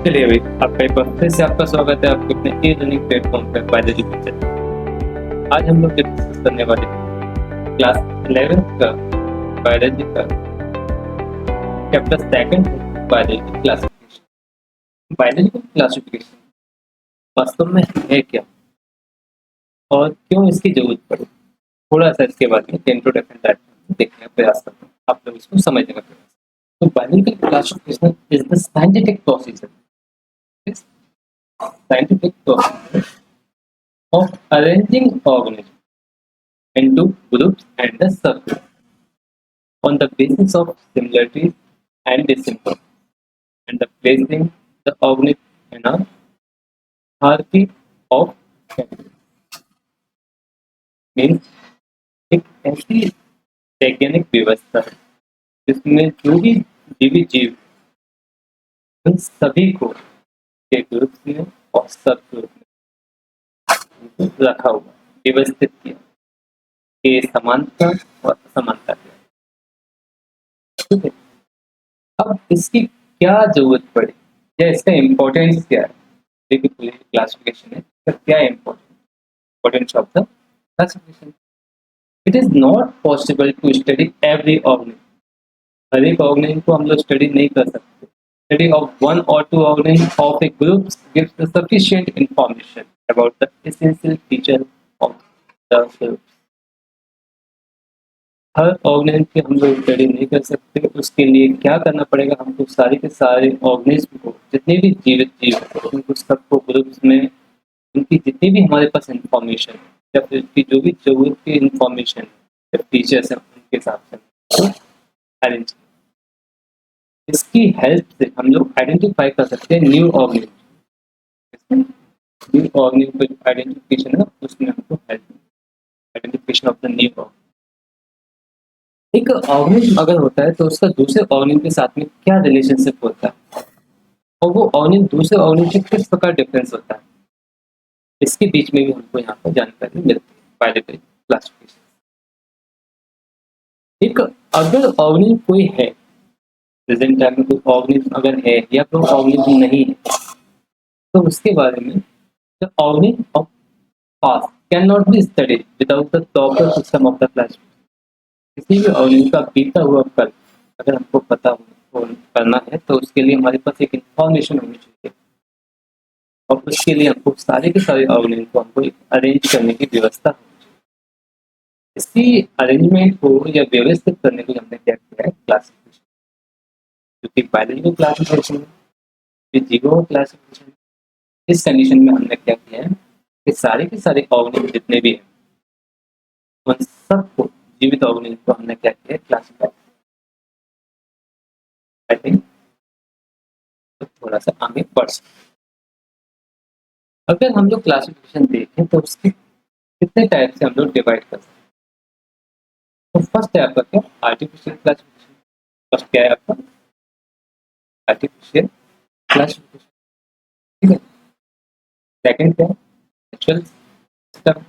चलिए भाई, आपका एक बार फिर से आपका स्वागत है आपके अपने ई लर्निंग प्लेटफॉर्म पर बायोलॉजी टीचर। आज हम लोग डिस्कस करने वाले हैं क्लास 11 का बायोलॉजी का chapter second biology classification. Biology classification वास्तव में है क्या और क्यों इसकी जरूरत पड़ी, थोड़ा सा इसके बारे में इंट्रोडक्शन टाइप देखने का प्रयास करते हैं, आप लोग इसको समझने का प्रयास। तो biological classification is the scientific procedure scientific process of arranging organisms into groups and the subgroups on the basis of similarities and dissimilarity, and the placing the organism in a hierarchy of categories. Means एक ऐसी वैज्ञानिक व्यवस्था है जिसमें जो भी जीवित जीव उन सभी को के ग्रुप्स में और सब ग्रुप में रखा हुआ, व्यवस्थित किया, के समानता और असमानता किया। ठीक है, अब इसकी क्या जरूरत पड़ी या इसका इम्पोर्टेंस क्या है? देखिए, पूरी क्लासिफिकेशन है, इसका क्या importance of the classification. It is not possible to study every organism. हर एक ऑर्गेनिज्म को हम लोग स्टडी नहीं कर सकते। स्टडी ऑफ वन और two organism of a group gives the sufficient information about the essential feature of the group. हर ऑर्गेनिज्म की हम लोग स्टडी नहीं कर सकते। उसके लिए क्या करना पड़ेगा, हमको सारे के सारे ऑर्गेनिज्म को, जितने भी जीवित जीव हैं, उनको सबको ग्रुप्स में उनकी जितनी भी हमारे पास इंफॉर्मेशन है या फिर उनकी जो भी जरूरत की इंफॉर्मेशन या फीचर्स हैं उनके हिसाब से अरेंज। इसकी हेल्प से हम लोग आइडेंटिफाई कर सकते हैं न्यू ऑर्गेनिज्म। न्यू ऑर्गेनिज्म का आइडेंटिफिकेशन है उसमें हमको help, identification of the new organism. एक ऑर्गेनिज्म अगर होता है तो उसका दूसरे ऑर्गेनिज्म के साथ में क्या रिलेशनशिप होता है और वो ऑर्गेनिज्म दूसरे ऑर्गेनिज्म से किस प्रकार डिफरेंस होता है, इसके बीच में भी हमको यहाँ पर जानकारी मिलती है बायोलॉजिकल क्लासिफिकेशन। एक अगर ऑर्गेनिज्म कोई है, प्रेजेंट टाइम में कोई ऑर्गेनिज्म अगर है या कोई ऑर्गेनिज्म नहीं है, तो उसके बारे में the organism of past can not be studied without the proper system of the classification. किसी भी ऑर्गेनिज्म का बीता हुआ कल अगर हमको पता हो करना है तो उसके लिए हमारे पास एक इंफॉर्मेशन होनी चाहिए और उसके लिए हमको सारे के सारे ऑर्गेनिज्म को हमको अरेंज करने की व्यवस्था होनी चाहिए। इसी अरेंजमेंट को या व्यवस्थित करने को हमने क्या किया है, क्लासिफिकेशन। क्योंकि बायोलॉजिकल क्लासिफिकेशन है, जीवो क्लासिफिकेशन। इस कंडीशन में हमने क्या किया है कि सारे के सारे ऑर्गेनिज्म जितने भी हैं उन सबको, जीवित ऑर्गेनिज्म को हमने क्या किया, क्लासिफाई। आई थिंक तो थोड़ा सा आगे बढ़ सकते। अगर हम लोग क्लासिफिकेशन देखें तो उसके कितने टाइप से हम लोग डिवाइड कर सकते हैं। तो फर्स्ट है आपका क्या, आर्टिफिशियल क्लासिफिकेशन। फर्स्ट क्या है आपका, आर्टिफिशियल क्लासिफिकेशन। ठीक है, सेकंड क्या है, natural system,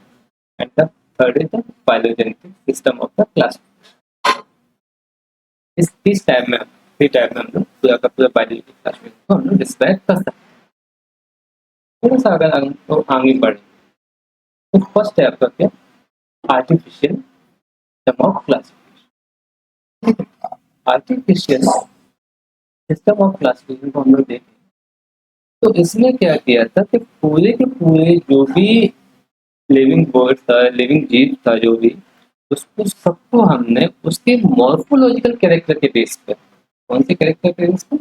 and the third is the phylogenetic system of the classification. इस टाइप में हम लोग पूरा का पूरा बायोलॉजिकल क्लासिफिकेशन को हम लोग डिस्क्राइब कर सकते हैं। थोड़ा सा अगर हम तो आगे बढ़े तो फर्स्ट है आपका क्या, artificial system of classification. Artificial system of classification को हम लोग देखें तो इसमें क्या किया था कि पूरे के पूरे जो भी लिविंग वर्ड था, लिविंग जीव था, जो भी उसको सबको हमने उसके मॉर्फोलॉजिकल कैरेक्टर के बेस पर, कौन से कैरेक्टर के बेस पर,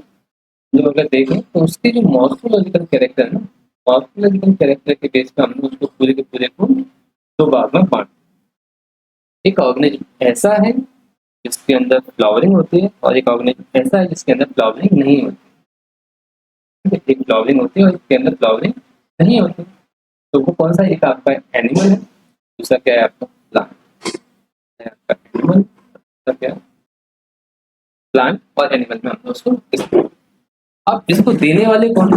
जो अगर देखें तो उसके जो मॉर्फोलॉजिकल कैरेक्टर है ना, मॉर्फोलॉजिकल कैरेक्टर के बेस पर हमने उसको पूरे के पूरे को दो भाग में बांटा। एक ऑर्गेनिज्म ऐसा है जिसके अंदर फ्लावरिंग होती है और एक ऑर्गेनिज्म ऐसा है जिसके अंदर फ्लावरिंग नहीं होती। एक फ्लावरिंग होती है और इसके अंदर फ्लावरिंग नहीं होती। तो वो कौन सा, एक आपका एनिमल है, दूसरा क्या है आपका प्लांट है। आपका एनिमल, दूसरा क्या है प्लांट, और एनिमल में हम उसको अब इसको देने वाले कौन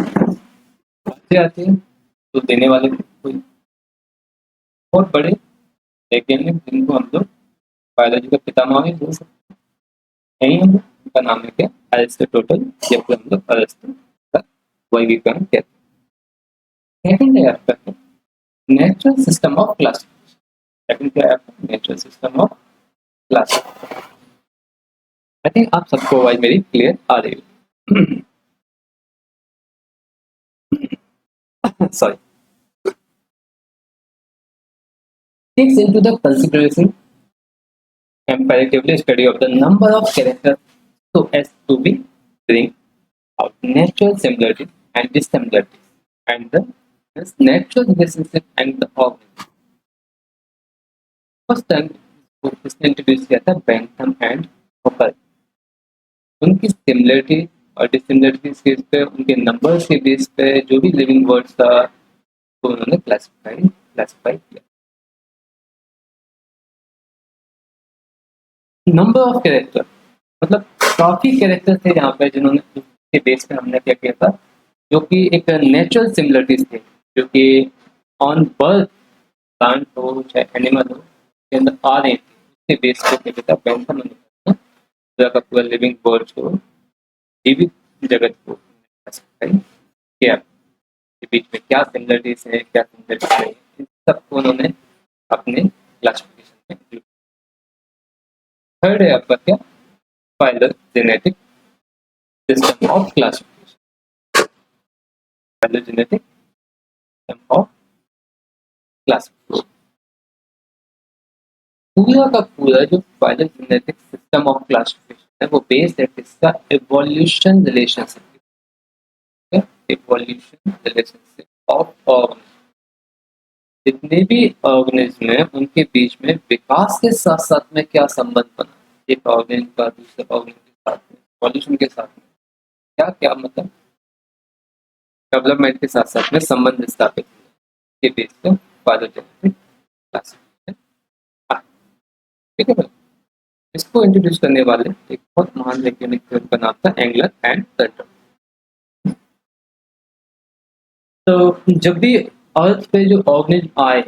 आते हैं, तो देने वाले कोई बहुत बड़े वैज्ञानिक जिनको हम लोग बायोलॉजी का पितामह भी बोल सकते हैं, यही हम, उनका नाम है क्या, अरिस्टोटल, या फिर हम लोग अरिस्टो। वर्गीकरण कहते हैं। सेकंड है आपका natural system of classification. Second क्या है आपका natural system of classification. I think आप सबको आवाज मेरी क्लियर आ रही है। Sorry. Takes into the consideration comparatively study of the number of characters so as to be bring out natural similarities and dissimilarities and the natural relationship and the organism. First time इसने introduce किया था Bentham and hawker. उनकी similarity और dissimilarities के base पे, उनके numbers के base पे जो भी लिविंग वर्ड्स था तो उन्होंने क्लासिफाई किया। नंबर ऑफ कैरेक्टर मतलब काफी कैरेक्टर थे यहाँ पे जिन्होंने के बेस पे हमने क्या किया था, जो कि एक नेचुरल सिमिलरिटीज थे, जो कि ऑन बर्थ प्लांट हो चाहे एनिमल हो के अंदर आ रहे थे, उसके बेस पे क्या किया था बेंथम ने पूरा का पूरा लिविंग वर्ल्ड को, जीवित जगत को क्लासिफाई किया। के बीच में क्या सिमिलरिटीज है क्या सिमिलरिटीज नहीं, इन सबको उन्होंने अपने क्लासिफिकेशन में इंक्लूड। थर्ड है आपका क्या phylogenetic system of classification. Phylogenetic system of classification पूरा का पूरा जो फाइलोजेनेटिक सिस्टम ऑफ क्लासिफिकेशन है वो बेस्ड है किसका, evolution relationship. Evolution relationship of organism. जितने भी ऑर्गेनिज्म है उनके बीच में विकास के साथ साथ में क्या संबंध बना, एक ऑर्गेनिज्म का दूसरे ऑर्गेनिज्म के साथ में, इवोल्यूशन के साथ में क्या क्या मतलब डेवलपमेंट के साथ साथ में संबंध स्थापित के बेस पर फाइलोजेनेटिक क्लासिफिकेशन। ठीक है भाई, इसको इंट्रोड्यूस करने वाले एक बहुत महान वैज्ञानिक थे, उनका नाम था एंगलर एंड टर्टन। तो जब भी अर्थ पे जो ऑर्गेनिज्म आए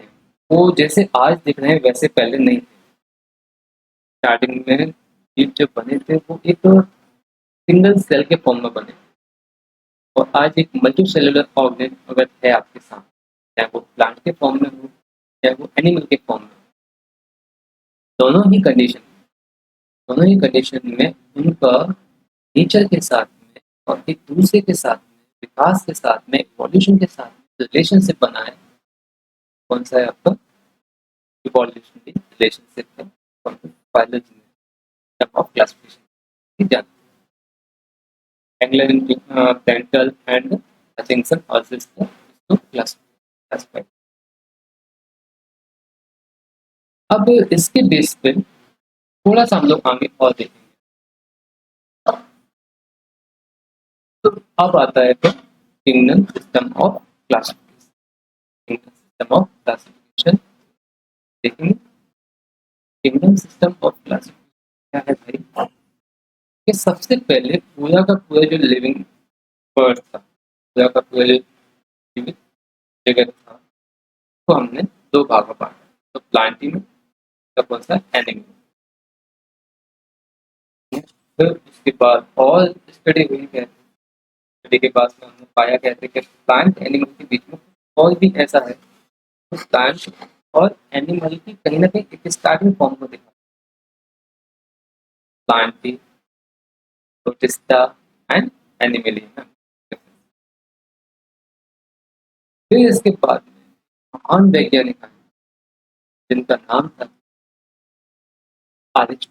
वो जैसे आज दिख रहे हैं वैसे पहले नहीं थे। स्टार्टिंग में जीव जब बने थे वो एक सिंगल सेल के फॉर्म में बने, और आज एक मल्टी सेलुलर ऑर्गेनिज्म अगर है आपके सामने, चाहे वो प्लांट के फॉर्म में हो चाहे वो एनिमल के फॉर्म में, दोनों ही कंडीशन में उनका नेचर के साथ में और एक दूसरे के साथ में, विकास के साथ में, इवोल्यूशन के साथ में रिलेशनशिप बना है। कौन सा है आपका इवोल्यूशन रिलेशनशिप है phylogenetic of classification. Engler Prantl and Hutchinson also इसको क्लासिफाई। अब इसके बेस पे थोड़ा सा हम लोग आगे और देखेंगे। तो अब आता है तो kingdom system of classification. Kingdom system of classification देखेंगे। किंगडम सिस्टम ऑफ क्लासिफिकेशन क्या है भाई, कि सबसे पहले पूरा का पूरा जो लिविंग वर्ड था, पूरा का पूरा जो जीवित जगत था, तो हमने दो भागों बांटा। तो प्लांटी में कौन सा एनिमल, फिर उसके बाद और स्टडी हुई है। स्टडी के बाद में हमने पाया कहते हैं कि प्लांट एनिमल के बीच में और भी ऐसा है, तो प्लांट और एनिमल की कहीं ना कहीं एक स्टार्टिंग फॉर्म को देखा, प्लांटी, प्रोटिस्टा एंड एनिमलिया। फिर इसके बाद में महान वैज्ञानिक आए जिनका नाम था आर एच,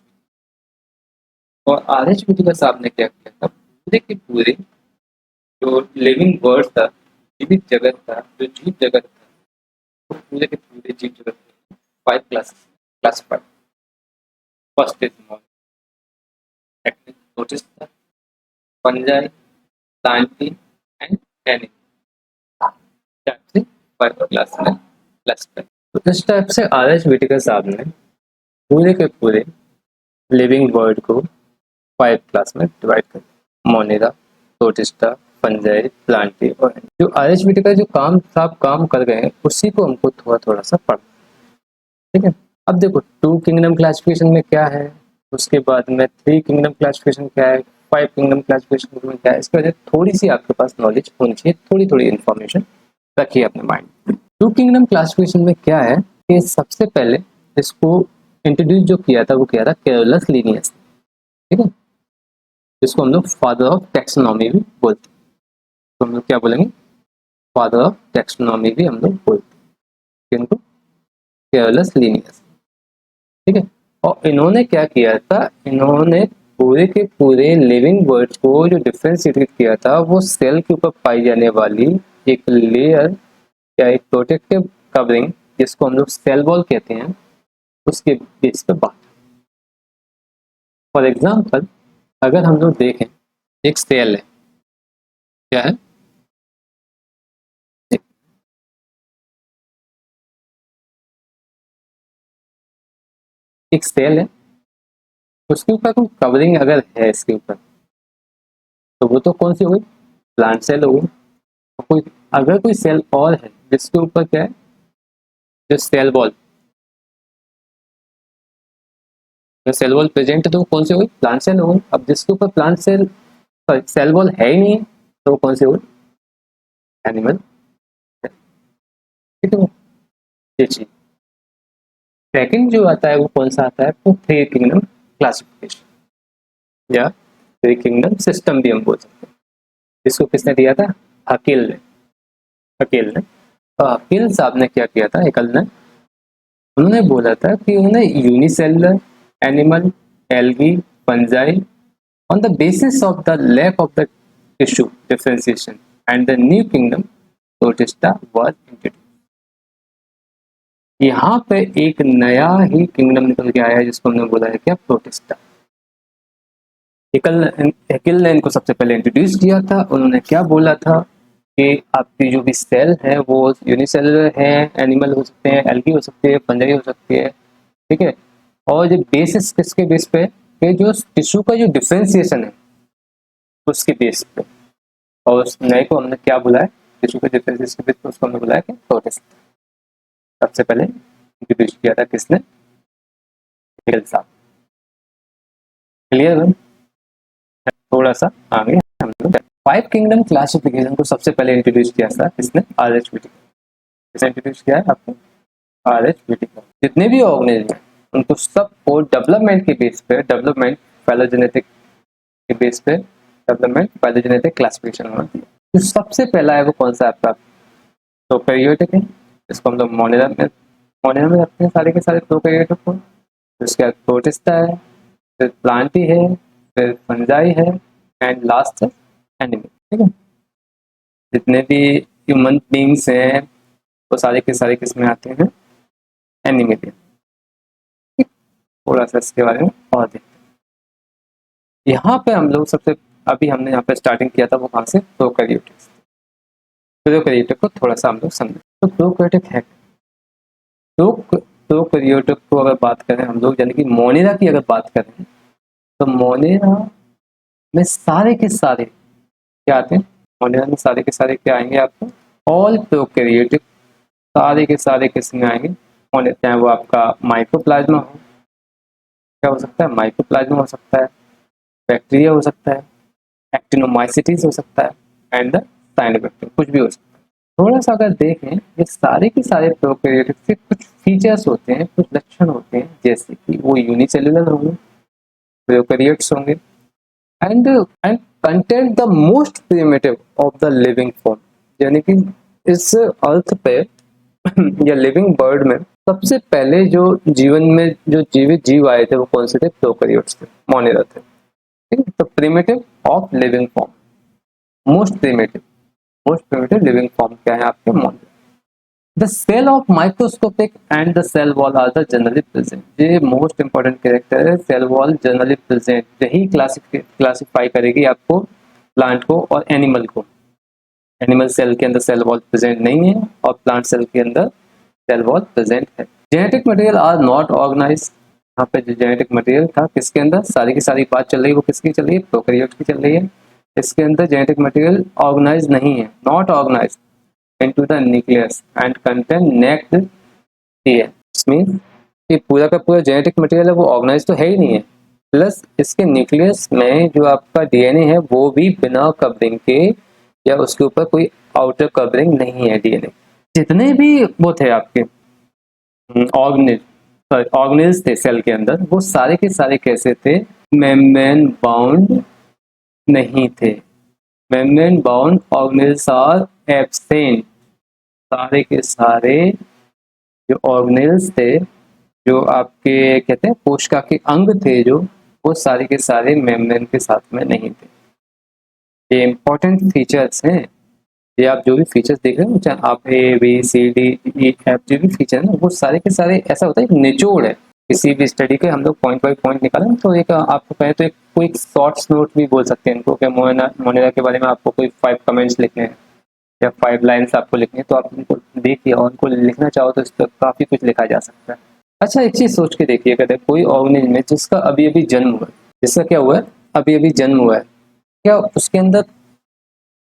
और आर एच का साहब ने क्या किया था, पूरे के पूरे जो लिविंग वर्ल्ड था, जीवित जगत था, जो जीव जगत था, वो पूरे के पूरे जीव जगत में 5 classified. First is mall notice था fungi, plantae and animal, 5 class में क्लासिफाइड। तो इस टाइप से आर एच व्हिटेकर साहब ने पूरे के पूरे लिविंग वर्ल्ड को 5 क्लास में डिवाइड कर, मोनेरा, प्रोटिस्टा, फंजाई, प्लांटी और जो आर एच व्हिटेकर जो काम कर गए हैं उसी को हमको थोड़ा सा पढ़ना। ठीक है, अब देखो 2 किंगडम क्लासिफिकेशन में क्या है, उसके बाद में 3 किंगडम क्लासिफिकेशन क्या है, फाइव किंगडम क्लासिफिकेशन में क्या है, इसकी वजह थोड़ी सी आपके पास नॉलेज होनी चाहिए, थोड़ी थोड़ी इन्फॉर्मेशन रखिए अपने माइंड में। टू किंगडम क्लासिफिकेशन में क्या है कि सबसे पहले इसको इंट्रोड्यूस जो किया था वो किया था कैरोलस लिनियस, ठीक है, जिसको हम लोग फादर ऑफ टैक्सोनॉमी भी बोलते हैं। तो हम लोग क्या बोलेंगे, फादर ऑफ टैक्सोनॉमी भी हम लोग बोलते हैं इनको, कैरोलस लिनियस, ठीक है। और इन्होंने क्या किया था, इन्होंने पूरे के पूरे लिविंग वर्ड्स को जो डिफ्रेंशिएट किया था वो सेल के ऊपर पाई जाने वाली एक लेयर या एक प्रोटेक्टिव कवरिंग जिसको हम लोग सेल वॉल कहते हैं, उसके बेस पे बात। फॉर एग्जाम्पल अगर हम लोग देखें, एक सेल है, क्या है, एक सेल है, उसके ऊपर कोई कवरिंग अगर है इसके ऊपर, तो वो तो कौन सी हो गई, प्लांट सेल हो गई। कोई अगर कोई सेल और है जिसके ऊपर क्या है, जो सेल वॉल, जो सेल वॉल प्रेजेंट है तो वो कौन सी हो गई, प्लांट सेल हो गई। अब जिसके ऊपर प्लांट सेल सेल वॉल है ही नहीं है तो वो कौन सी हो गई, एनिमल, ठीक है। ये चीज सेकंड जो आता है वो कौन सा आता है, वो थ्री किंगडम क्लासिफिकेशन या थ्री किंगडम सिस्टम भी हम बोल सकते हैं। इसको किसने दिया था, हकील ने, हकील ने। तो हकील साहब ने क्या किया था, एकल ने, उन्होंने बोला था कि उन्हें unicellular animal, algae, fungi on the basis of the lack of the tissue differentiation and the new kingdom protista was introduced। यहाँ पे एक नया ही किंगडम निकल के आया है जिसको हमने बोला है क्या, प्रोटिस्टा। हेकिल ने इनको सबसे पहले इंट्रोड्यूस किया था। उन्होंने क्या बोला था कि आपकी जो भी सेल है वो यूनिसेलुलर है, एनिमल हो सकते हैं, एल्गी हो सकती है, फंजाई हो सकती है, ठीक है। और जो बेसिस किसके बेस पे, कि जो टिश्यू का जो डिफ्रेंसिएशन है उसके बेस पे। और उस नए को हमने क्या बुलाया, टिश्यू के डिफरेंशिएशन के बेस पे उसको हमने बुलाया कि प्रोटिस्ट। सबसे पहले इंट्रोड्यूस किया था किसने, हेकिल साहब। क्लियर है, थोड़ा सा आगे हम लोग फाइव किंगडम क्लासिफिकेशन को सबसे पहले इंट्रोड्यूस किया था किसने, आर.एच. व्हिटेकर। किसने इंट्रोड्यूस किया है आपको, आर.एच. व्हिटेकर। जितने भी ऑर्गेनिज्म हैं उनको सबको डेवलपमेंट के बेस पे, डेवलपमेंट फाइलोजेनेटिक के बेस पे, डेवलपमेंट फाइलोजेनेटिक क्लासिफिकेशन होना चाहिए। जो सबसे पहला है वो कौन सा आपका, प्रोकैरियोटिक है, इसको हम लोग मोनेरा में रखते हैं सारे के सारे प्रोकैरियोटिक को। उसके बाद प्रोटिस्टा है, फिर प्लांटी है, फिर फंजाई है, एंड लास्ट है एनिमल, ठीक है। जितने भी ह्यूमन बींग्स हैं वो सारे के सारे किस में आते हैं, एनिमल। थोड़ा सा इसके बारे में और देखते हैं। यहाँ पे हम लोग सबसे, अभी हमने यहाँ पे स्टार्टिंग किया था वो कहाँ से, प्रोकैरियोटिक। प्रोकैरियोटिक को थोड़ा सा हम लोग समझें। तो प्रोकैरियोटिक है, प्रोकैरियोटिक को अगर बात करें हम लोग, यानी कि मोनेरा की अगर बात करें, तो मोनेरा में सारे के सारे क्या आते हैं, मोनेरा में सारे के सारे क्या आएंगे आपको, ऑल प्रोकैरियोटिक, सारे के सारे किस में आएंगे, मोनेरा। चाहे वो आपका माइक्रोप्लाज्मा हो, क्या हो सकता है, माइक्रोप्लाज्मा हो सकता है, बैक्टीरिया हो सकता है, एक्टिनोमाइसिटीज हो सकता है, एंड द साइनोबैक्टीरिया, कुछ भी हो सकता है। थोड़ा सा अगर देखें, ये सारे के सारे प्रोकैरियोटिक के कुछ फीचर्स होते हैं, कुछ लक्षण होते हैं, जैसे कि वो यूनिसेलुलर होंगे, प्रोकैरियोट्स होंगे, and content the most primitive of the living form. यानी कि इस अर्थ पे या लिविंग बर्ड में सबसे पहले जो जीवन में जो जीवित जीव आए थे वो कौन से थे, प्रोकैरियोट्स थे, मोनेरा थे, ठीक है। तो primitive of living form, most primitive living form क्या है आपके, Monera. The cell of microscopic and the cell wall are the generally present। ये मोस्ट इंपॉर्टेंट कैरेक्टर है, सेल वॉल जनरली प्रेजेंट, यही क्लासिफाई करेगी आपको प्लांट को और एनिमल को। एनिमल सेल के अंदर सेल वॉल प्रेजेंट नहीं है और प्लांट सेल के अंदर सेल वॉल प्रेजेंट है। Genetic material are not organize. यहाँ पे जो जेनेटिक मटेरियल था किसके अंदर, सारी की सारी बात चल रही है वो किसकी चल रही है, प्रोकैरियोट की चल रही है। इसके अंदर जेनेटिक मटेरियल ऑर्गेनाइज नहीं है, not organize into the nucleus and contain naked DNA। means कि पूरा का पूरा जेनेटिक मटेरियल है वो ऑर्गेनाइज तो है ही नहीं है, प्लस इसके न्यूक्लियस में जो आपका डीएनए है वो भी बिना कवरिंग के, या उसके ऊपर कोई आउटर कवरिंग नहीं है डीएनए। जितने भी वो थे आपके ऑर्गेनिल्स थे सेल के अंदर, वो सारे के सारे कैसे थे, मेम्ब्रेन बाउंड नहीं थे। Membrane bound organelles are absent. सारे के सारे जो ऑर्गेनिल्स थे, जो आपके कहते हैं कोशिका के अंग थे, जो वो सारे के सारे मेम्ब्रेन के साथ में नहीं थे। ये इंपॉर्टेंट फीचर्स हैं। ये आप जो भी फीचर्स देख रहे हो, चाहे आप A B C D E F, जो भी फीचर है वो सारे के सारे ऐसा होता है, एक निचोड़ है किसी भी स्टडी के। हम लोग पॉइंट बाई पॉइंट निकालें तो एक आपको कहें तो एक क्विक शॉर्ट्स नोट भी बोल सकते हैं इनको, क्या मोनेरा के बारे में आपको कोई 5 कमेंट्स लिखने हैं या 5 लाइन्स आपको लिखनी है, तो आप उनको देखिए और उनको लिखना चाहो तो इस पर काफ़ी कुछ लिखा जा सकता है। अच्छा, एक चीज़ सोच के देखिए, अगर कोई ऑर्गेनिज्म है जिसका अभी अभी जन्म हुआ है, जिसका क्या हुआ है, अभी अभी जन्म हुआ है, क्या उसके अंदर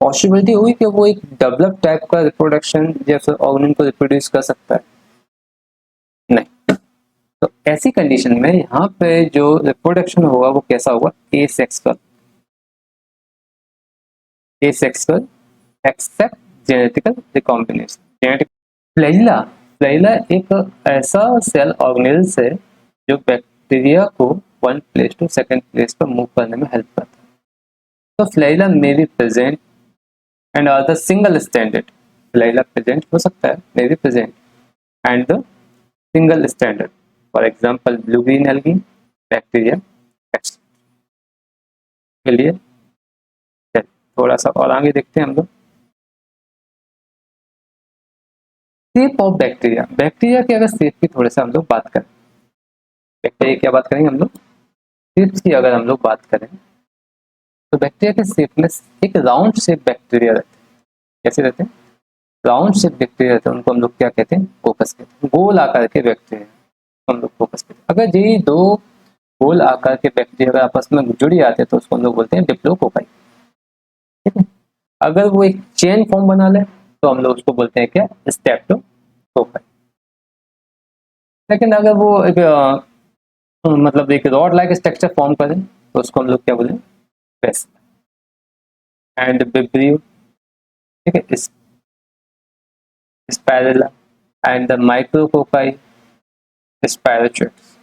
पॉसिबिलिटी हुई कि वो एक डेवलप टाइप का रिप्रोडक्शन या फिर ऑर्गेनिज्म को रिप्रोड्यूस कर सकता है? नहीं। तो ऐसी कंडीशन में यहाँ पे जो रिप्रोडक्शन होगा वो कैसा होगा, asexual. Asexual except genetical recombination. Genetic flagella, flagella एक ऐसा सेल ऑर्गेनेल्स है जो बैक्टीरिया को one place to second place पर मूव करने में हेल्प करता है। तो flagella may be present and are the single standard. Flagella present हो सकता है, may be present and the single standard, for example blue green algae, bacteria के लिए। थोड़ा सा और आगे देखते हैं हम लोग, शेप ऑफ बैक्टीरिया। बैक्टीरिया की अगर शेप की थोड़ा सा हम लोग बात करें, बैक्टीरिया की क्या बात करेंगे हम लोग, शेप की अगर हम लोग बात करें तो बैक्टीरिया के शेप में एक राउंड शेप बैक्टीरिया रहते हैं। कैसे रहते हैं, राउंड शेप बैक्टीरिया रहते हैं, उनको हम लोग क्या कहते हैं, कोकस कहते हैं। गोल आकार के बैक्टीरिया हम लोग कोकस कहते हैं। अगर ये दो गोल आकार के बैक्टीरिया अगर आपस में जुड़ जाते हैं तो उसको हम लोग बोलते हैं डिप्लोकोकाई। ठीक है, अगर वो एक चेन फॉर्म बना ले तो हम लोग उसको बोलते हैं क्या, स्टेप्टोकोकाई। लेकिन अगर वो एक मतलब एक रॉड लाइक स्ट्रक्चर फॉर्म करें तो उसको हम लोग क्या बोलें, बेस एंड विब्रियो। ठीक है, स्पाइरुला एंड द माइक्रोकोकाई स्पायरोचेट्स।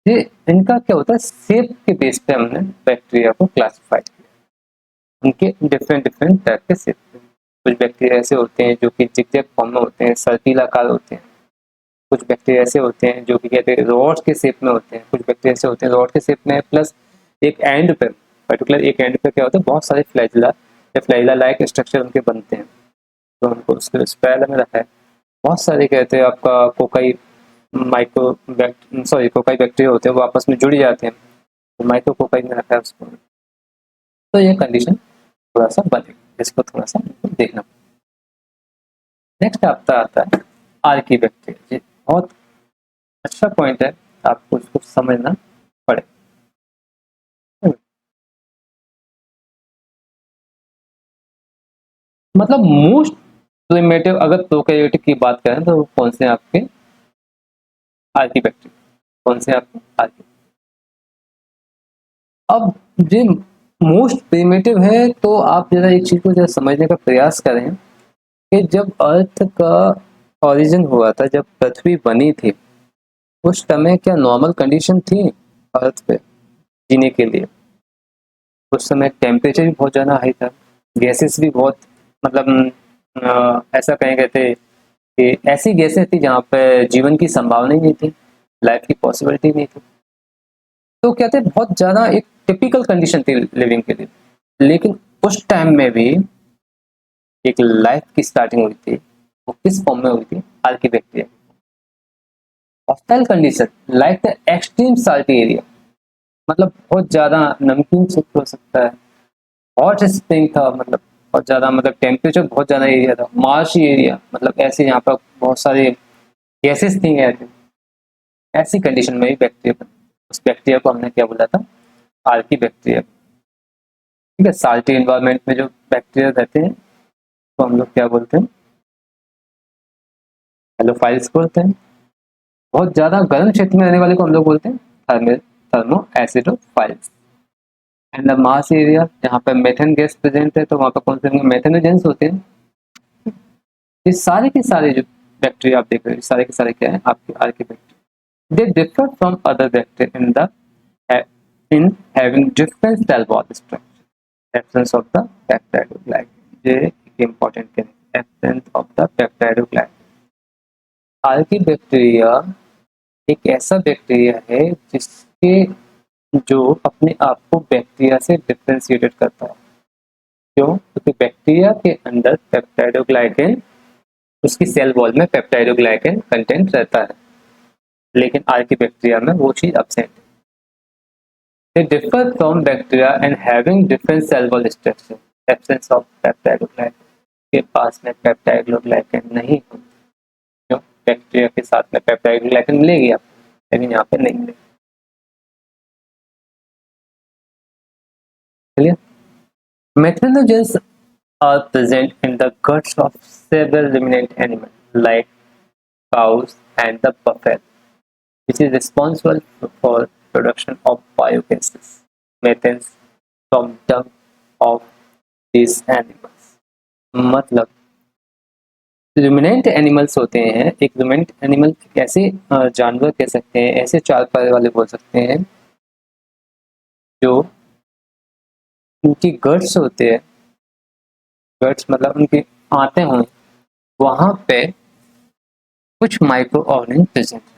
ये इनका क्या होता है, शेप के बेस पे हमने बैक्टीरिया को क्लासिफाई किया, उनके डिफरेंट डिफरेंट टाइप के शेप। कुछ बैक्टीरिया ऐसे होते हैं जो कि जिगजैग फॉर्म में होते हैं, सर्पिलाकार होते हैं। कुछ बैक्टीरिया ऐसे होते हैं जो कि कहते हैं रॉड के शेप में होते हैं। कुछ बैक्टीरिया ऐसे होते हैं रॉड के शेप में प्लस एक एंड पे, पर्टिकुलर एक एंड पे क्या होता है, बहुत सारे फ्लैजिला या फ्लैजिला लाइक स्ट्रक्चर उनके बनते हैं, तो उनको उसके स्पेल में रखा है। बहुत सारे कहते हैं आपका कोकाई कोकाई बैक्टीरिया होते हैं, वो आपस में जुड़ जाते हैं, तो माइक्रो कोकाई में रखा है उसको। तो ये कंडीशन थोड़ा सा बनेगा, इसको थोड़ा सा देखना। नेक्स्ट आपका आता है आर्की बैक्टीरिया। ये बहुत अच्छा पॉइंट है, आपको इसको समझना पड़ेगा। मतलब मोस्ट प्रिमिटिव अगर प्रोकैरियोटिक की बात करें तो कौन से आपके, आर्की बैक्टीरिया। कौन से आपके आर्की। अब जो मोस्ट प्रिमिटिव है तो आप जरा एक चीज को जरा समझने का प्रयास करें कि जब अर्थ का ओरिजिन हुआ था, जब पृथ्वी बनी थी, उस समय क्या नॉर्मल कंडीशन थी अर्थ पे जीने के लिए? उस समय टेम्परेचर भी बहुत ज़्यादा हाई था, गैसेस भी बहुत, मतलब ऐसा कहें कहते कि ऐसी गैसें थी जहाँ पे जीवन की संभावना ही नहीं थी, लाइफ की पॉसिबिलिटी नहीं थी। तो कहते बहुत ज़्यादा एक टिपिकल कंडीशन थी लिविंग के लिए। लेकिन उस टाइम में भी एक लाइफ की स्टार्टिंग हुई थी, वो किस फॉर्म में हुई थी, Archie bacteria. Hostile condition like the extreme salty area, मतलब बहुत ज़्यादा नमकीन क्षेत्र हो सकता है, हॉट स्प्रिंग था, मतलब बहुत ज़्यादा, मतलब टेम्परेचर बहुत ज़्यादा एरिया था, मार्शी एरिया, मतलब ऐसे यहाँ पर बहुत सारे गैसेस थी ऐसे। ऐसी कंडीशन में भी बैक्टीरिया, उस बैक्टीरिया को हमने क्या बोला था, आर्की बैक्टीरिया। ठीक है, साल्टी इन्वायरमेंट में जो बैक्टीरिया रहते हैं तो हम लोग क्या बोलते हैं, हेलोफाइल्स बोलते हैं। बहुत ज़्यादा गर्म क्षेत्र में रहने वाले को हम लोग बोलते हैं thermal thermo acidophiles. And the mass area, जहाँ पे मेथेन गैस प्रेजेंट है तो वहाँ पे कौन से मेथेनोजेंस होते हैं। ये सारे के सारे जो बैक्टीरिया आप देख रहे हैं सारे के सारे क्या है आपके Archie bacteria. They differ from other bacteria in having different cell wall structure, absence of the peptidoglycan। ये एक important है, absence of the peptidoglycan। Archie bacteria एक ऐसा बैक्टीरिया है जिसके जो अपने आप को बैक्टीरिया से डिफ्रेंशिएटेड करता है। क्यों? क्योंकि बैक्टीरिया के अंदर पेप्टाइडोग्लाइकेन, उसकी सेल वॉल में पेप्टाइडोग्लाइकेन कंटेंट रहता है, लेकिन आर्की बैक्टीरिया में वो चीज एब्सेंट है। They differ from bacteria and having different cell wall structure, absence of peptidoglycan। के पास में पेप्टाइडोग्लाइकेन नहीं होती। क्यों? बैक्टीरिया के साथ में पेप्टाइडोग्लाइकेन मिलेगी आपको, लेकिन यहाँ पे नहीं मिलेगी। चलिए, methanogens are present in the guts of several ruminant animals like cows and the buffalo, which is responsible for production of biogases, methane from dung of these animals। मतलब रुमिनेंट एनिमल्स होते हैं, एक रुमिनेंट एनिमल ऐसे जानवर कह सकते हैं, ऐसे चार पैर वाले बोल सकते हैं जो उनकी गट्स होते हैं, गट्स मतलब उनकी आंतें हों, वहां पे कुछ माइक्रो ऑर्गेनिज्म प्रेजेंट है,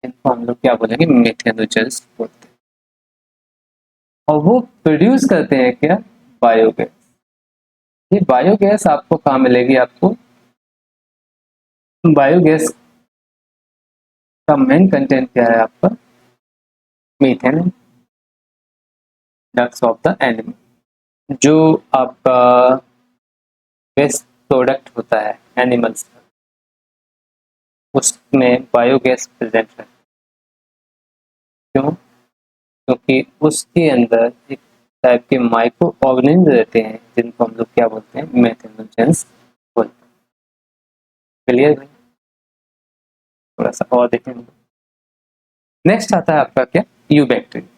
इनको हम लोग क्या बोलेंगे, मेथेनोजेंस बोलते हैं। और वो प्रोड्यूस करते हैं क्या, बायोगैस। ये बायोगैस आपको कहाँ मिलेगी, आपको बायोगैस का मेन कंटेंट क्या है आपका, methane, ducts of the animal. जो आपका वेस्ट प्रोडक्ट होता है एनिमल्स का, उसमें बायोगैस प्रेजेंट है। क्यों? क्योंकि उसके अंदर एक टाइप के माइक्रो ऑर्गेनिज्म रहते हैं जिनको हम लोग क्या बोलते हैं, मेथेनोजेंस बोलते हैं। क्लियर भाई? थोड़ा सा और देखेंगे। नेक्स्ट आता है आपका क्या, eubacteria.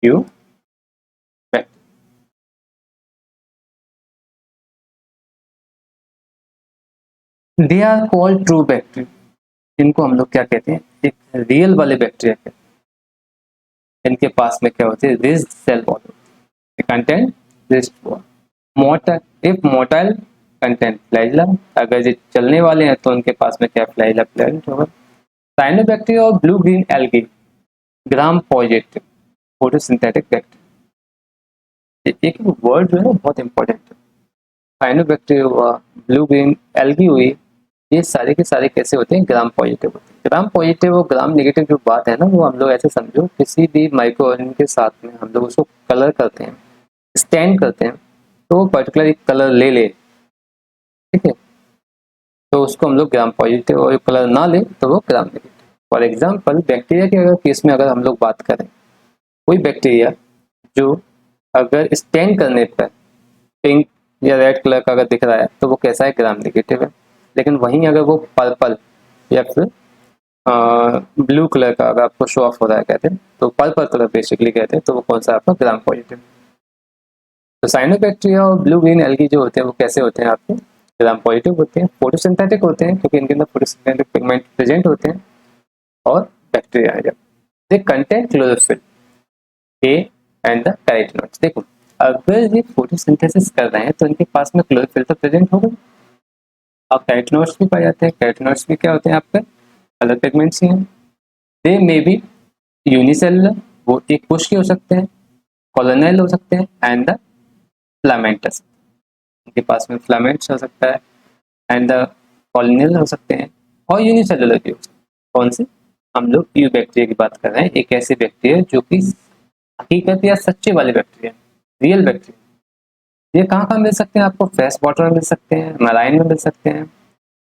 You they are called true bacteria. इनको हम लोग क्या कहते हैं, एक रियल वाले बैक्टीरिया कहते हैं। इनके पास में क्या होती है, रिज्ड सेल वॉल होती है, content rigid wall. Motor, if motile content flagella, अगर ये चलने वाले हैं तो उनके पास में क्या फ्लैजिला प्रेजेंट होगा। साइनोबैक्टीरिया और blue green algae gram positive photosynthetic bacteria. एक वर्ड जो है बहुत इंपॉर्टेंट है, साइनोबैक्टीरिया हुआ, ब्लू ग्रीन एल्गी हुई, ये सारे के सारे कैसे होते हैं, ग्राम पॉजिटिव होते हैं। ग्राम पॉजिटिव और ग्राम नेगेटिव जो बात है ना, वो हम लोग ऐसे समझो, किसी भी माइक्रो ऑर्गेनिज्म के साथ में हम लोग उसको कलर करते हैं, स्टैंड करते हैं, तो वो पर्टिकुलर एक कलर ले ले, ठीक है, तो उसको हम लोग ग्राम पॉजिटिव, और कलर ना ले तो वो gram negative. For example bacteria के अगर केस में अगर हम लोग बात करें, कोई बैक्टीरिया जो अगर स्टैंड करने पर पिंक या रेड कलर का अगर दिख रहा है तो वो कैसा है, ग्राम नेगेटिव है। लेकिन वहीं अगर वो पर्पल या फिर ब्लू कलर का अगर आपको शो ऑफ हो रहा है कहते हैं, तो पर्पल कलर बेसिकली कहते हैं, तो वो कौन सा आपका, ग्राम पॉजिटिव। तो साइनोबैक्टीरिया और ब्लू ग्रीन एल्गी जो होते हैं वो कैसे होते हैं आपके, ग्राम पॉजिटिव होते हैं, फोटोसिंथेटिक होते हैं क्योंकि इनके अंदर फोटोसिंथेटिक पिगमेंट प्रेजेंट होते हैं। और बैक्टीरिया है जब they content chlorophyll a and the carotenoids. देखो अगर ये फोटोसिंथेसिस कर रहे हैं तो इनके पास में क्लोरोफिल तो प्रेजेंट होगा, और कैरोटीनॉइड्स भी पाए जाते हैं। कैरोटीनॉइड्स भी क्या होते हैं आपके, कलर पिगमेंट्स ही हैं। दे मे बी यूनिसेलुलर, वो एक कोश के हो सकते हैं, कॉलोनाइल हो सकते हैं, एंड द फिलामेंटस, उनके पास में फिलामेंट्स हो सकता है, एंड द कॉलोनियल हो सकते हैं, और यूनिसेलुलर भी हो सकते हैं। कौन से, हम लोग यू बैक्टीरिया की बात कर रहे हैं, एक ऐसे बैक्टीरिया जो कि हकीकत या सच्चे वाले बैक्टीरिया, रियल बैक्टीरिया। ये कहाँ कहाँ मिल सकते हैं आपको, फ्रेश वाटर में मिल सकते हैं, मराइन में मिल सकते हैं,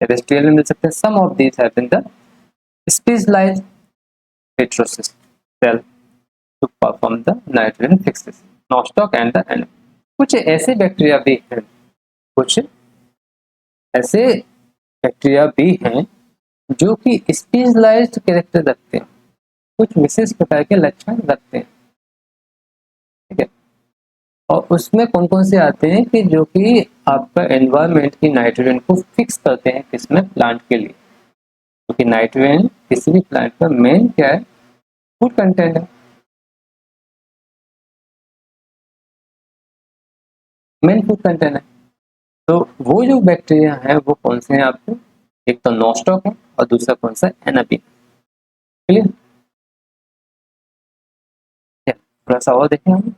टेरेस्ट्रियल में मिल सकते हैं। Some of these have been the specialised heterocyst cell to perform the nitrogen fixation, nostoc and the animal। कुछ ऐसे बैक्टीरिया भी हैं, कुछ ऐसे बैक्टीरिया भी हैं जो कि स्पेशलाइज्ड कैरेक्टर रखते हैं, कुछ विशेष प्रकार के लक्षण रखते हैं, ठीक है। और उसमें कौन कौन से आते हैं कि जो कि आपका एनवायरनमेंट की नाइट्रोजन को फिक्स करते हैं, किसमें, प्लांट के लिए, क्योंकि नाइट्रोजन किसी भी प्लांट का मेन क्या है, फूड कंटेंट है, मेन फूड कंटेंट है। तो वो जो बैक्टीरिया है वो कौन से हैं आपको, एक तो नोस्टॉक है और दूसरा कौन सा, एनापिन। क्लियर, थोड़ा सा और देखें हम।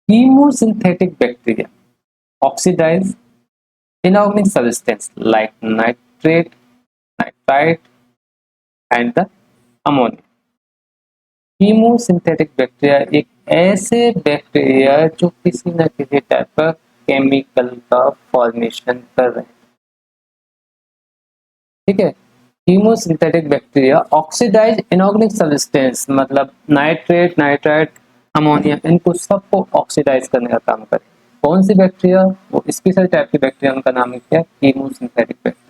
Chemosynthetic bacteria oxidize inorganic substance like nitrate, nitrite and the ammonia. Chemosynthetic bacteria एक ऐसे बैक्टीरिया जो किसी न किसी टाइप का केमिकल का फॉर्मेशन कर रहे हैं, ठीक है। Chemosynthetic bacteria oxidize inorganic substance, मतलब नाइट्रेट, नाइट्राइट, अमोनिया, इनको सबको ऑक्सीडाइज करने का काम करे। कौन सी बैक्टीरिया, वो स्पेशल टाइप की बैक्टीरिया, उनका नाम है क्या, कीमोसिंथेटिक बैक्टीरिया।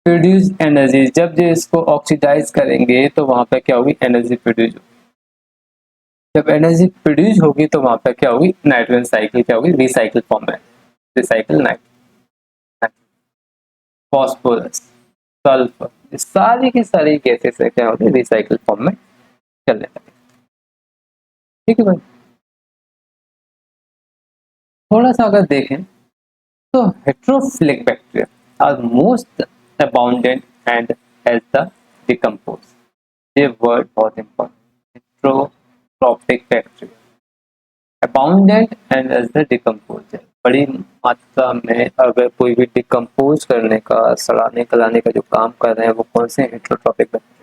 प्रोड्यूस एनर्जी, जब ये इसको ऑक्सीडाइज करेंगे तो वहां पे क्या होगी, एनर्जी प्रोड्यूस होगी। जब एनर्जी प्रोड्यूस होगी तो वहां पे क्या होगी, नाइट्रोजन साइकिल क्या होगी, रिसाइकिल फॉर्म में, रिसाइकिल नाइट्रोजन, फॉस्फोरस, सल्फर, सारी की सारी गैसेस है क्या होती है, रिसाइकिल फॉर्म में चलने लगे, ठीक है भाई। थोड़ा सा अगर देखें तो heterophilic bacteria are most abundant and help the decompose. ये वर्ड बहुत important, heterotropic bacteria, abundant and as the decomposer, बड़ी मात्रा में अगर कोई भी डिकम्पोज करने का, सड़ाने गलाने का जो काम कर रहे हैं वो कौन से heterotrophic bacteria.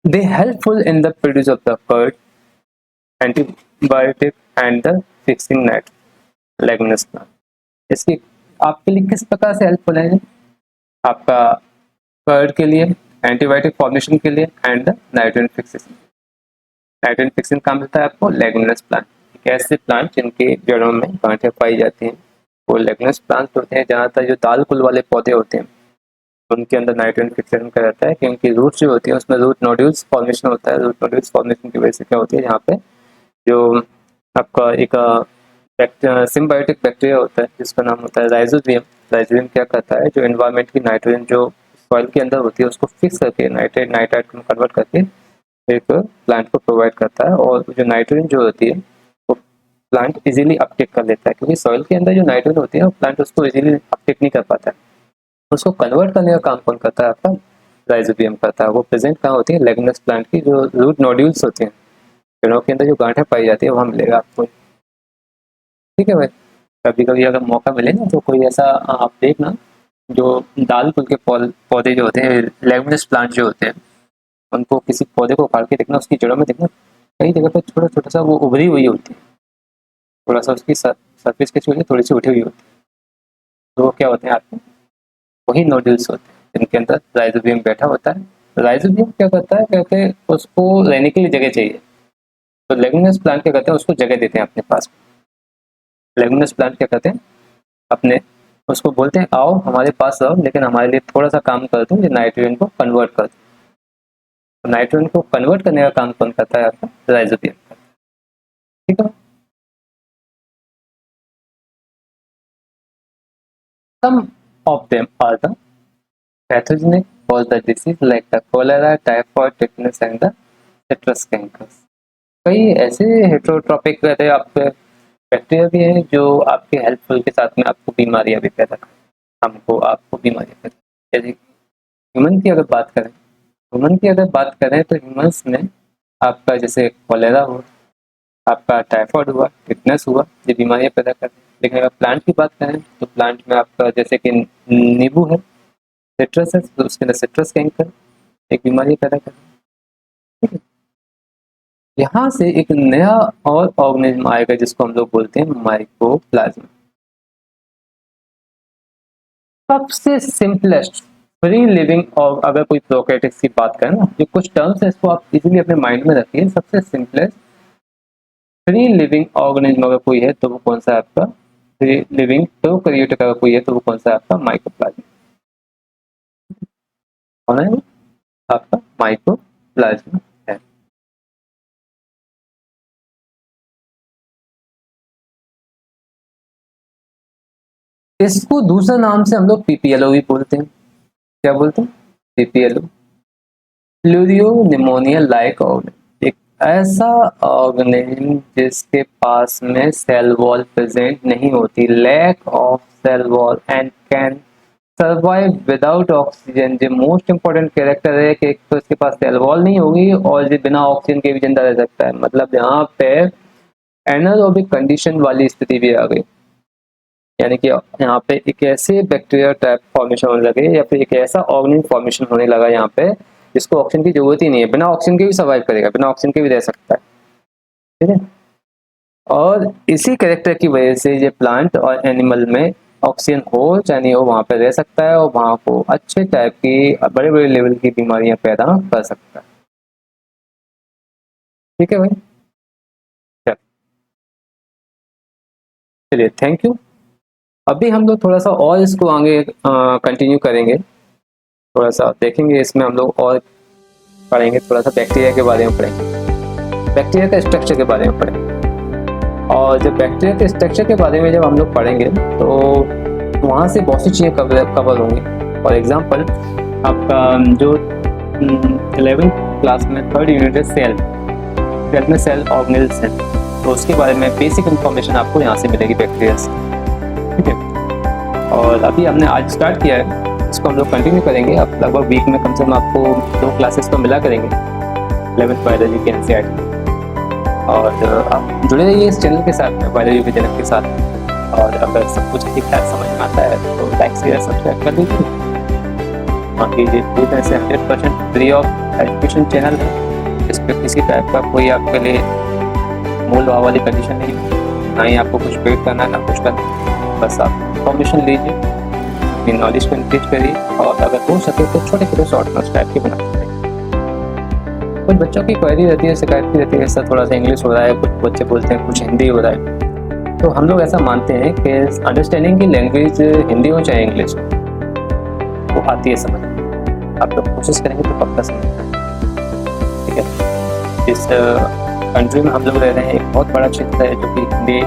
They helpful in the produce of the curd, antibiotic and the fixing net leguminous plant. इसकी आपके लिए किस प्रकार से हेल्पफुल है, आपका कर्ड के लिए, एंटीबायोटिक फॉर्मेशन के लिए and the nitrogen fixation. Nitrogen fixing काम मिलता है आपको लेगुमिनस प्लांट, एक ऐसे प्लांट जिनके जड़ों में गांठें पाई जाती हैं, वो लेगुमिनस प्लांट होते हैं। ज़्यादातर जो दाल कुल वाले पौधे होते हैं उनके अंदर नाइट्रोजन फिक्सेशन का रहता है, क्योंकि रूट जो होती है उसमें रूट नोड्यूल्स फॉर्मेशन होता है। रूट नोड्यूल्स फॉर्मेशन की वजह से क्या होती है, यहाँ पे जो आपका एक सिम्बायोटिक बैक्टीरिया होता है जिसका नाम होता है राइजोबियम। राइजोबियम क्या करता है, जो एनवायरनमेंट की नाइट्रोजन जो सॉइल के अंदर होती है उसको फिक्स करके नाइट्रेट नाइट्राइट में कन्वर्ट करके एक प्लांट को प्रोवाइड करता है। और जो नाइट्रोजन जो होती है वो प्लांट इजीली अपटेक कर लेता है, क्योंकि सॉइल के अंदर जो नाइट्रोजन होती है वो प्लांट उसको इजीली अपटेक नहीं कर पाता है। उसको कन्वर्ट करने का काम कौन करता है, आपका राइजोबियम करता है। वो प्रेजेंट कहाँ होती है, लेगुमिनस प्लांट की जो रूट नोड्यूल्स होते हैं, पेड़ों के अंदर जो गांठें पाई जाती है वहाँ मिलेगा आपको, ठीक है भाई। कभी कभी अगर मौका मिले ना तो कोई ऐसा आप देखना, जो दाल कुल के पौधे जो होते हैं, लेगुमिनस प्लांट जो होते हैं, उनको किसी पौधे को उखाड़ के देखना, उसकी जड़ों में देखना, कई जगह पर छोटा छोटा सा वो उभरी हुई होती है, थोड़ा सा उसकी सरफेस कैसी होती है, थोड़ी सी उठी हुई होती है। तो वो क्या होते हैं आपके, वही नोड्यूल्स होते हैं जिनके अंदर राइजोबियम बैठा होता है। राइजोबियम क्या करता है, कहते हैं उसको रहने के लिए जगह चाहिए, तो लेगुमिनस प्लांट क्या करते हैं, उसको जगह देते हैं अपने पास। लेगुमिनस प्लांट क्या करते हैं, अपने उसको बोलते हैं आओ हमारे पास रहो, लेकिन हमारे लिए थोड़ा सा काम कर दो, ये नाइट्रोजन को कन्वर्ट कर दो। तो नाइट्रोजन को कन्वर्ट करने का काम कौन करता है, आपका राइजोबियम, ठीक है। Some of them are the pathogenic cause the disease like the cholera, typhoid, tetanus and the citrus cankers. कई ऐसे हेट्रोट्रॉपिक रहते हैं आपके बैक्टीरिया भी हैं जो आपके हेल्पफुल के साथ में आपको बीमारियां भी पैदा कर, हमको आपको बीमारियां पैदा, जैसे ह्यूमन की अगर बात करें, ह्यूमन की अगर बात करें तो ह्यूमन्स में आपका जैसे कोलेरा हुआ, आपका टाइफॉइड हुआ, टिटनेस हुआ, ये बीमारियां पैदा करते हैं। लेकिन अगर प्लांट की बात करें तो प्लांट में आपका जैसे कि नींबू है, सिट्रस है, तो उसके अंदर सिट्रस कैंकर एक बीमारी पैदा करते हैं, ठीक है। यहाँ से एक नया और ऑर्गेनिज्म आएगा जिसको हम लोग बोलते हैं माइकोप्लाज्मा। सबसे सिंपलेस्ट फ्री लिविंग, और अगर कोई प्रोकैरियोट्स की बात करें ना, जो कुछ टर्म्स है इसको आप इजीली अपने माइंड में रखिए। सबसे सिंपलेस्ट फ्री लिविंग ऑर्गेनिज्म अगर कोई है तो वो कौन सा है आपका फ्री लिविंग प्रोकैरियोटिक अगर कोई है तो वो कौन सा है आपका माइकोप्लाज्मा। कौन है वो आपका माइकोप्लाज्मा है। इसको दूसरे नाम से हम लोग पीपीएलओ भी बोलते हैं। क्या बोलते हैं? पीपीएलओ, प्लूरियो निमोनिया लाइक ऑर्गेनिज्म, एक ऐसा ऑर्गेनिज्म जिसके पास में सेल वॉल प्रेजेंट नहीं होती, lack of cell wall and can survive without oxygen. जो मोस्ट इंपॉर्टेंट कैरेक्टर है कि एक तो इसके पास सेल वॉल नहीं होगी और ये बिना ऑक्सीजन के भी जिंदा रह सकता है। मतलब यहाँ पे एनारोबिक कंडीशन वाली स्थिति भी आ गई, यानी कि यहाँ पे एक ऐसे बैक्टीरिया टाइप फॉर्मेशन होने लगे या फिर एक ऐसा ऑर्गेनिक फॉर्मेशन होने लगा यहाँ पे जिसको ऑक्सीजन की जरूरत ही नहीं है, बिना ऑक्सीजन के भी सर्वाइव करेगा, बिना ऑक्सीजन के भी रह सकता है। ठीक है, और इसी कैरेक्टर की वजह से ये प्लांट और एनिमल में ऑक्सीजन हो चाहे नहीं हो वहाँ पे रह सकता है और वहाँ को अच्छे टाइप की बड़े बड़े लेवल की बीमारियां पैदा कर सकता है। ठीक है भाई, चलिए थैंक यू। अभी हम लोग थोड़ा सा और इसको आगे कंटिन्यू करेंगे, थोड़ा सा देखेंगे इसमें हम लोग और पढ़ेंगे, थोड़ा सा बैक्टीरिया के बारे में पढ़ेंगे, बैक्टीरिया का स्ट्रक्चर के बारे में पढ़ेंगे। और जब बैक्टीरिया के स्ट्रक्चर के बारे में जब हम लोग पढ़ेंगे तो वहाँ से बहुत सी चीज़ें कवर होंगी। फॉर एग्जांपल आपका जो 11th क्लास में 3rd यूनिट है सेल, सेल में सेल ऑर्गेनेल्स हैं, तो उसके बारे में बेसिक इन्फॉर्मेशन आपको यहाँ से मिलेगी बैक्टीरिया से। ठीक है, और अभी हमने आज स्टार्ट किया है, इसको हम लोग कंटिन्यू करेंगे। अब लगभग वीक में कम से कम आपको 2 क्लासेस तो मिला करेंगे 11th बायोलॉजी के एनसीईआरटी। और आप जुड़े रहिए इस चैनल के साथ में, बायोलॉजी विजनक के साथ। और अगर सब कुछ ठीक ठाक समझ में आता है तो लाइक शेयर सब्सक्राइब कर दीजिए। बाकी ये पूरी तरह से 100% फ्री ऑफ एजुकेशन चैनल है, इस पर किसी टाइप का कोई आपके लिए मूल भाव वाली कंडीशन नहीं है, ना ही आपको कुछ पेड करना है ना कुछ करना। बस आप इन्फॉर्मेशन लीजिए, अपनी नॉलेज को इंक्रीज करिए और अगर हो सके तो छोटे छोटे शॉर्ट नोट्स टाइप के बनाते रहिए। कुछ बच्चों की क्वेरी रहती है, शिकायत भी रहती है, ऐसा थोड़ा सा इंग्लिश हो रहा है, कुछ बच्चे बोलते हैं कुछ हिंदी हो रहा है, तो हम लोग ऐसा मानते हैं कि अंडरस्टैंडिंग की लैंग्वेज हिंदी हो चाहे इंग्लिश हो, वो आती है समझ। आप लोग कोशिश करेंगे तो पक्का समझ। ठीक है, इस कंट्री में हम लोग रह रहे हैं, एक बहुत बड़ा क्षेत्र है जो कि हिंदी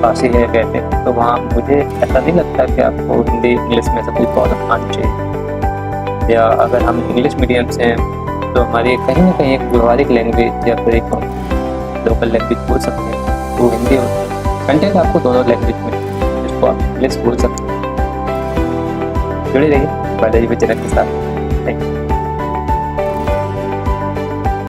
भाषी है कहते हैं, तो वहाँ मुझे ऐसा नहीं लगता कि आपको हिंदी इंग्लिश में से कोई प्रॉब्लम आनी चाहिए। या अगर हम इंग्लिश मीडियम से हैं तो हमारी कहीं ना कहीं एक व्यवहारिक लैंग्वेज या फिर एक लोकल लैंग्वेज बोल सकते हैं वो हिंदी होती है। कंटेंट आपको दोनों लैंग्वेज में, जिसको आप इंग्लिश बोल सकते हैं। जुड़े रहिए बायोलॉजी विजनक के साथ। Thank you.